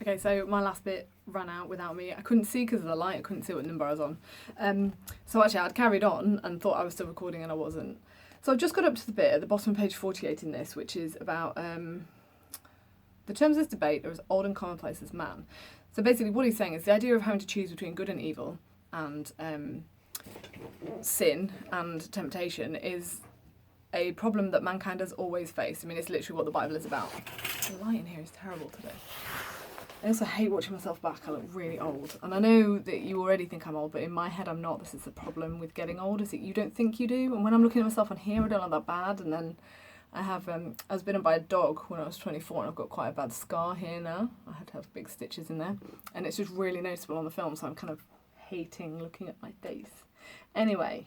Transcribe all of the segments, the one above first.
Okay, so my last bit ran out without me. I couldn't see because of the light. I couldn't see what number I was on. So actually I'd carried on and thought I was still recording and I wasn't. So I've just got up to the bit at the bottom of page 48 in this, which is about the terms of this debate are as old and commonplace as man. So basically what he's saying is the idea of having to choose between good and evil and sin and temptation is a problem that mankind has always faced. I mean, it's literally what the Bible is about. The light in here is terrible today. I also hate watching myself back. I look really old. And I know that you already think I'm old, but in my head I'm not. This is the problem with getting old, is that you don't think you do. And when I'm looking at myself on here, I don't look that bad. And then I have, I was bitten by a dog when I was 24 and I've got quite a bad scar here now. I had to have big stitches in there. And it's just really noticeable on the film, so I'm kind of hating looking at my face. Anyway,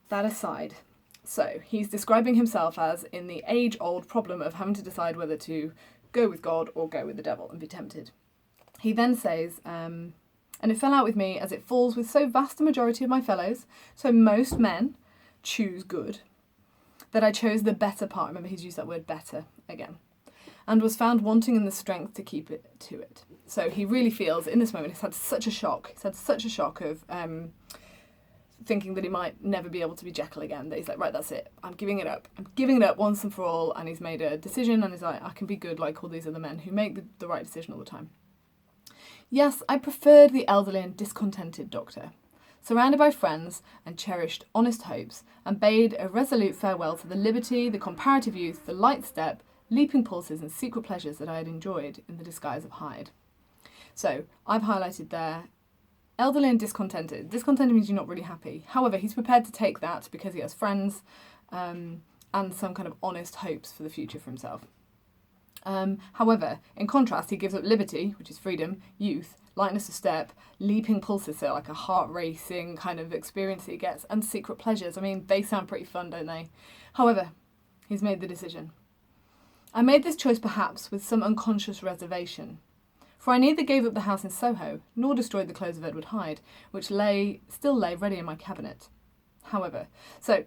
that aside. So he's describing himself as in the age-old problem of having to decide whether to go with God or go with the devil and be tempted. He then says, and it fell out with me as it falls with so vast a majority of my fellows, so most men choose good, that I chose the better part. Remember, he's used that word better again. And was found wanting in the strength to keep it to it. So he really feels, in this moment, he's had such a shock. He's had such a shock of thinking that he might never be able to be Jekyll again, that he's like, right, that's it. I'm giving it up. I'm giving it up once and for all. And he's made a decision and he's like, I can be good like all these other men who make the right decision all the time. Yes, I preferred the elderly and discontented doctor, surrounded by friends and cherished honest hopes, and bade a resolute farewell to the liberty, the comparative youth, the light step, leaping pulses and secret pleasures that I had enjoyed in the disguise of Hyde. So I've highlighted there elderly and discontented. Discontented means you're not really happy. However, he's prepared to take that because he has friends and some kind of honest hopes for the future for himself. However, in contrast, he gives up liberty, which is freedom, youth, lightness of step, leaping pulses, so like a heart racing kind of experience that he gets, and secret pleasures. I mean, they sound pretty fun, don't they? However, he's made the decision. I made this choice perhaps with some unconscious reservation. For I neither gave up the house in Soho, nor destroyed the clothes of Edward Hyde, which still lay ready in my cabinet. However, so,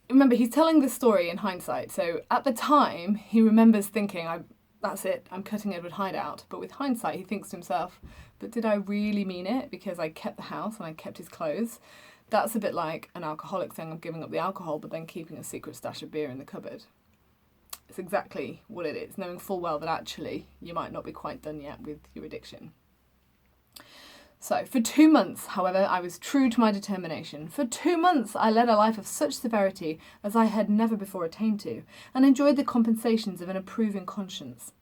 remember, he's telling this story in hindsight, so at the time, he remembers thinking, that's it, I'm cutting Edward Hyde out. But with hindsight, he thinks to himself, but did I really mean it? Because I kept the house and I kept his clothes. That's a bit like an alcoholic saying, I'm giving up the alcohol, but then keeping a secret stash of beer in the cupboard. It's exactly what it is, knowing full well that actually you might not be quite done yet with your addiction. So, for 2 months, however, I was true to my determination. For 2 months, I led a life of such severity as I had never before attained to, and enjoyed the compensations of an approving conscience.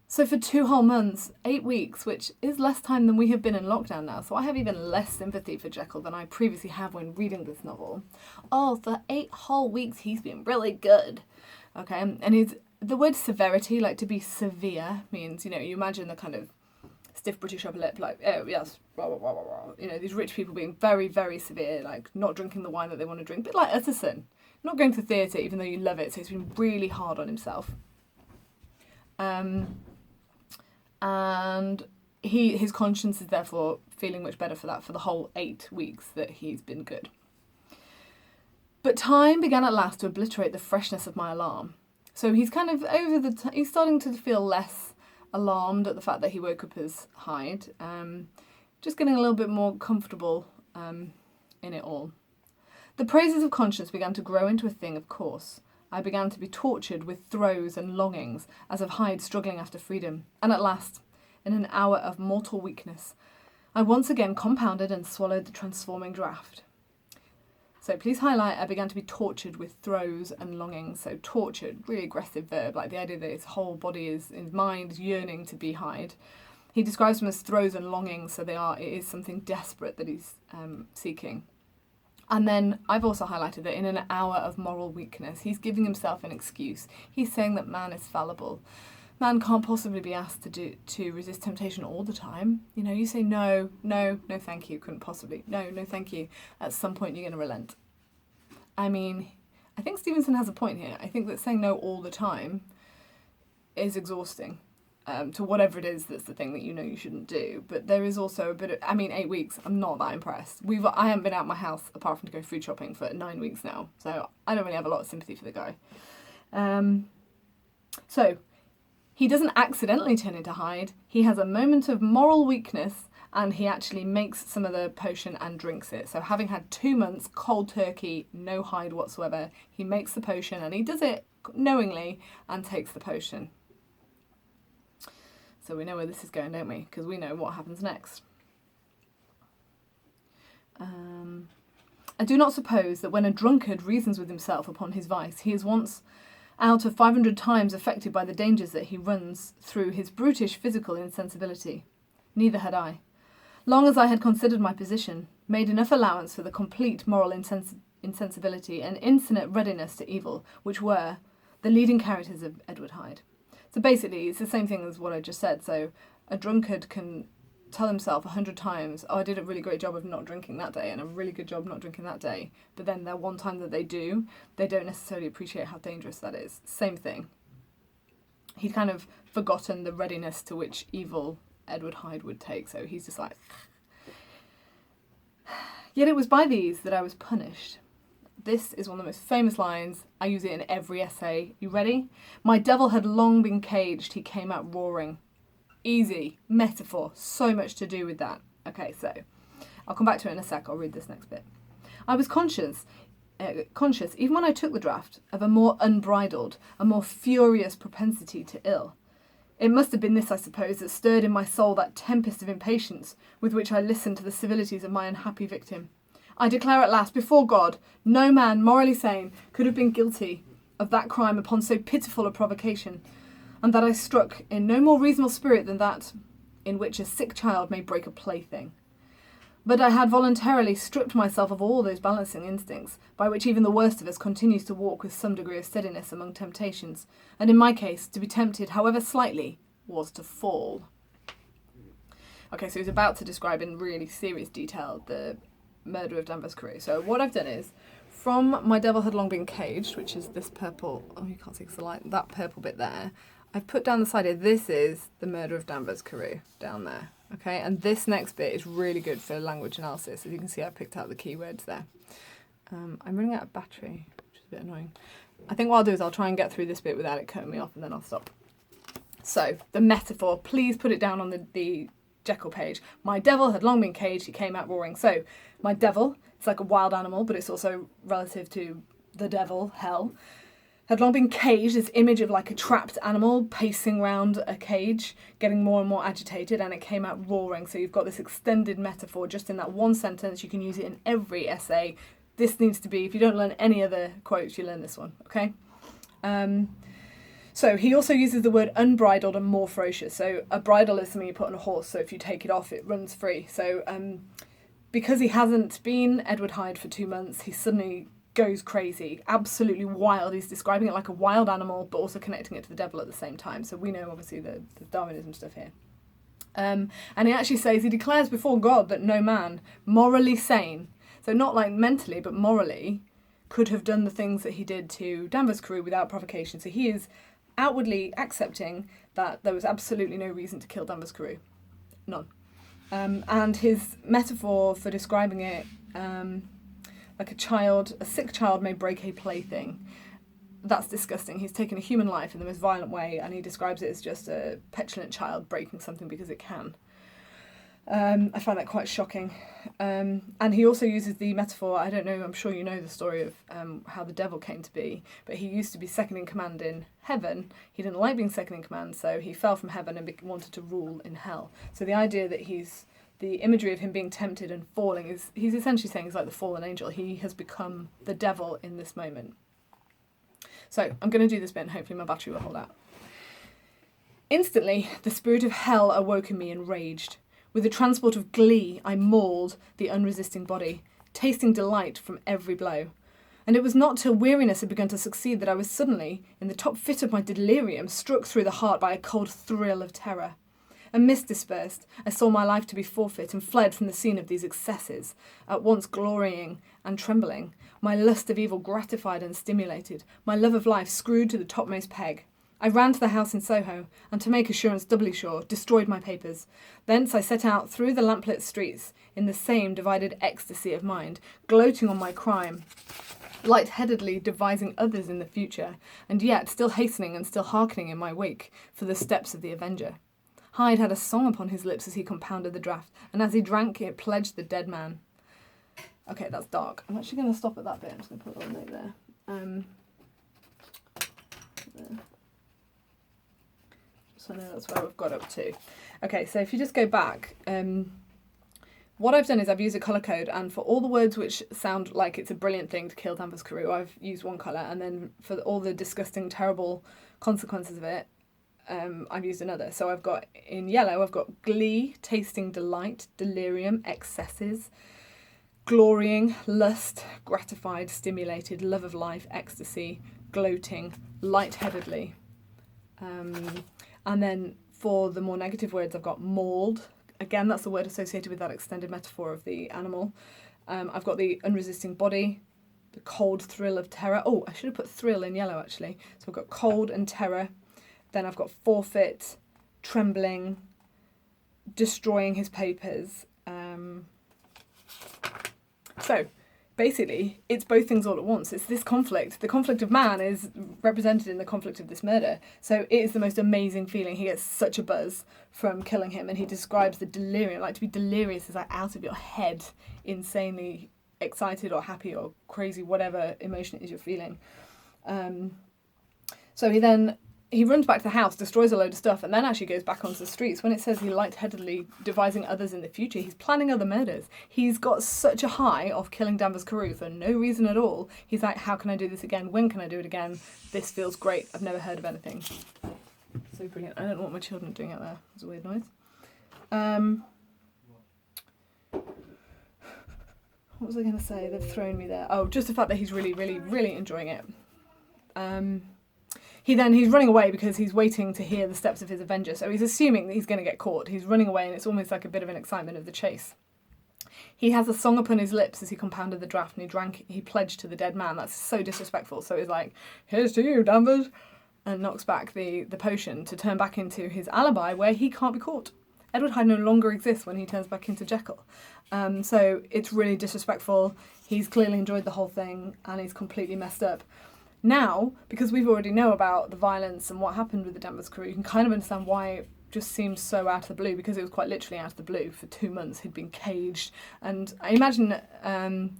So for 2 whole months, 8 weeks, which is less time than we have been in lockdown now, so I have even less sympathy for Jekyll than I previously have when reading this novel. Oh, for 8 whole weeks, he's been really good. Okay, and the word severity, like to be severe, means, you imagine the kind of stiff British upper lip, like, oh, yes, blah, blah, blah, blah, blah. These rich people being very, very severe, like not drinking the wine that they want to drink, but like Utterson, not going to the theatre even though you love it, so he's been really hard on himself. And his conscience is therefore feeling much better for that, for the whole 8 weeks that he's been good. But time began at last to obliterate the freshness of my alarm. So he's kind of he's starting to feel less alarmed at the fact that he woke up as Hyde. Just getting a little bit more comfortable in it all. The praises of conscience began to grow into a thing of course. I began to be tortured with throes and longings, as of Hyde struggling after freedom. And at last, in an hour of mortal weakness, I once again compounded and swallowed the transforming draught. So please highlight, I began to be tortured with throes and longings. So tortured, really aggressive verb, like the idea that his whole body his mind is yearning to be Hyde. He describes them as throes and longings, so it is something desperate that he's seeking. And then I've also highlighted that in an hour of moral weakness, he's giving himself an excuse. He's saying that man is fallible. Man can't possibly be asked to resist temptation all the time. You say no, thank you, couldn't possibly. No, thank you. At some point, you're going to relent. I mean, I think Stevenson has a point here. I think that saying no all the time is exhausting to whatever it is that's the thing that you shouldn't do. But there is also a bit of, 8 weeks, I'm not that impressed. I haven't been out of my house apart from to go food shopping for 9 weeks now. So I don't really have a lot of sympathy for the guy. So He doesn't accidentally turn into Hyde. He has a moment of moral weakness and he actually makes some of the potion and drinks it. So having had 2 months, cold turkey, no Hyde whatsoever, he makes the potion and he does it knowingly and takes the potion. So we know where this is going, don't we? Because we know what happens next. I do not suppose that when a drunkard reasons with himself upon his vice, he is once out of 500 times affected by the dangers that he runs through his brutish physical insensibility. Neither had I. Long as I had considered my position, made enough allowance for the complete moral insensibility and infinite readiness to evil, which were the leading characters of Edward Hyde. So basically, it's the same thing as what I just said. So a drunkard can tell himself 100 times, oh, I did a really great job of not drinking that day and a really good job not drinking that day. But then that one time that they do, they don't necessarily appreciate how dangerous that is. Same thing. He'd kind of forgotten the readiness to which evil Edward Hyde would take. So he's just like... Yet it was by these that I was punished. This is one of the most famous lines. I use it in every essay. You ready? My devil had long been caged. He came out roaring. Easy. Metaphor. So much to do with that. Okay, so I'll come back to it in a sec. I'll read this next bit. I was conscious, even when I took the draught, of a more unbridled, a more furious propensity to ill. It must have been this, I suppose, that stirred in my soul that tempest of impatience with which I listened to the civilities of my unhappy victim. I declare at last, before God, no man morally sane could have been guilty of that crime upon so pitiful a provocation, and that I struck in no more reasonable spirit than that in which a sick child may break a plaything. But I had voluntarily stripped myself of all those balancing instincts, by which even the worst of us continues to walk with some degree of steadiness among temptations, and in my case, to be tempted, however slightly, was to fall. Okay, so he's about to describe in really serious detail the murder of Danvers Carew. So what I've done is, from My Devil Had Long Been Caged, which is this purple, oh you can't see because the light, that purple bit there, I've put down the side here, this is the murder of Danvers Carew, down there. Okay, and this next bit is really good for language analysis. As you can see, I picked out the keywords there. I'm running out of battery, which is a bit annoying. I think what I'll do is I'll try and get through this bit without it cutting me off, and then I'll stop. So, the metaphor, please put it down on the Jekyll page. My devil had long been caged, he came out roaring. So, my devil, it's like a wild animal, but it's also relative to the devil, hell. Had long been caged, this image of like a trapped animal pacing round a cage, getting more and more agitated, and it came out roaring. So you've got this extended metaphor just in that one sentence. You can use it in every essay. This needs to be, if you don't learn any other quotes, you learn this one, okay? So he also uses the word unbridled and more ferocious. So a bridle is something you put on a horse, so if you take it off, it runs free. So because he hasn't been Edward Hyde for 2 months, he suddenly goes crazy, absolutely wild. He's describing it like a wild animal, but also connecting it to the devil at the same time. So we know, obviously, the Darwinism stuff here. And he actually says, he declares before God that no man, morally sane, so not like mentally, but morally, could have done the things that he did to Danvers Carew without provocation. So he is outwardly accepting that there was absolutely no reason to kill Danvers Carew. None. And his metaphor for describing it, like a sick child may break a plaything. That's disgusting. He's taken a human life in the most violent way, and he describes it as just a petulant child breaking something because it can. I find that quite shocking. And he also uses the metaphor, I don't know, I'm sure you know the story of how the devil came to be, but he used to be second in command in heaven. He didn't like being second in command, so he fell from heaven and wanted to rule in hell. So the idea that the imagery of him being tempted and falling is, he's essentially saying he's like the fallen angel. He has become the devil in this moment. So I'm going to do this bit and hopefully my battery will hold out. Instantly, the spirit of hell awoke in me and raged. With a transport of glee, I mauled the unresisting body, tasting delight from every blow. And it was not till weariness had begun to succeed that I was suddenly, in the top fit of my delirium, struck through the heart by a cold thrill of terror. A mist dispersed. I saw my life to be forfeit and fled from the scene of these excesses, at once glorying and trembling, my lust of evil gratified and stimulated, my love of life screwed to the topmost peg. I ran to the house in Soho, and to make assurance doubly sure, destroyed my papers. Thence I set out through the lamplit streets in the same divided ecstasy of mind, gloating on my crime lightheadedly devising others in the future, and yet still hastening and still hearkening in my wake for the steps of the Avenger. Hyde had a song upon his lips as he compounded the draught, and as he drank it pledged the dead man. Okay, that's dark. I'm actually going to stop at that bit. I'm just going to put a little note there. There. So I know that's where we've got up to. Okay, so if you just go back, what I've done is I've used a colour code, and for all the words which sound like it's a brilliant thing to kill Danvers Carew, I've used one colour, and then for all the disgusting, terrible consequences of it, I've used another. So I've got, in yellow, I've got glee, tasting delight, delirium, excesses, glorying, lust, gratified, stimulated, love of life, ecstasy, gloating, lightheadedly. And then for the more negative words, I've got mauled. Again, that's the word associated with that extended metaphor of the animal. I've got the unresisting body, the cold thrill of terror. Oh, I should have put thrill in yellow, actually. So I've got cold and terror. Then I've got forfeit, trembling, destroying his papers. So basically, it's both things all at once. It's this conflict. The conflict of man is represented in the conflict of this murder. So it is the most amazing feeling. He gets such a buzz from killing him, and he describes the delirium. Like, to be delirious is like out of your head, insanely excited or happy or crazy, whatever emotion it is you're feeling. So he runs back to the house, destroys a load of stuff, and then actually goes back onto the streets. When it says he lightheadedly devising others in the future, he's planning other murders. He's got such a high of killing Danvers Carew for no reason at all. He's like, how can I do this again? When can I do it again? This feels great. I've never heard of anything. So brilliant. I don't know what my children are doing out there. It's a weird noise. What was I going to say? They've thrown me there. Oh, just the fact that he's really, really, really enjoying it. He's running away because he's waiting to hear the steps of his avenger. So he's assuming that he's going to get caught. He's running away, and it's almost like a bit of an excitement of the chase. He has a song upon his lips as he compounded the draught, and he pledged to the dead man. That's so disrespectful. So he's like, here's to you, Danvers, and knocks back the potion to turn back into his alibi where he can't be caught. Edward Hyde no longer exists when he turns back into Jekyll. So it's really disrespectful. He's clearly enjoyed the whole thing, and he's completely messed up. Now, because we've already know about the violence and what happened with the Danvers Carew, you can kind of understand why it just seemed so out of the blue, because it was quite literally out of the blue. For 2 months he'd been caged, and I imagine a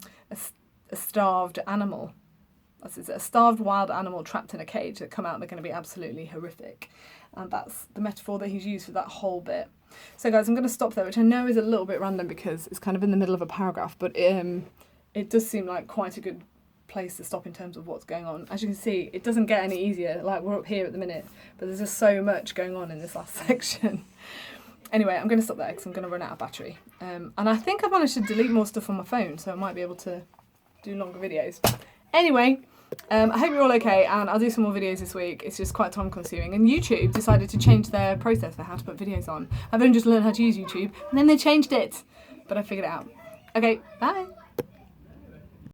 starved animal, a starved wild animal trapped in a cage that come out, they're going to be absolutely horrific. And that's the metaphor that he's used for that whole bit. So guys, I'm going to stop there, which I know is a little bit random because it's kind of in the middle of a paragraph, but it does seem like quite a good place to stop in terms of what's going on. As you can see, it doesn't get any easier. Like, we're up here at the minute, but there's just so much going on in this last section. Anyway, I'm going to stop there because I'm going to run out of battery. And I think I've managed to delete more stuff on my phone, so I might be able to do longer videos. Anyway, I hope you're all okay, and I'll do some more videos this week. It's just quite time consuming, and YouTube decided to change their process for how to put videos on. I've only just learned how to use YouTube, and then they changed it, but I figured it out. Okay, bye.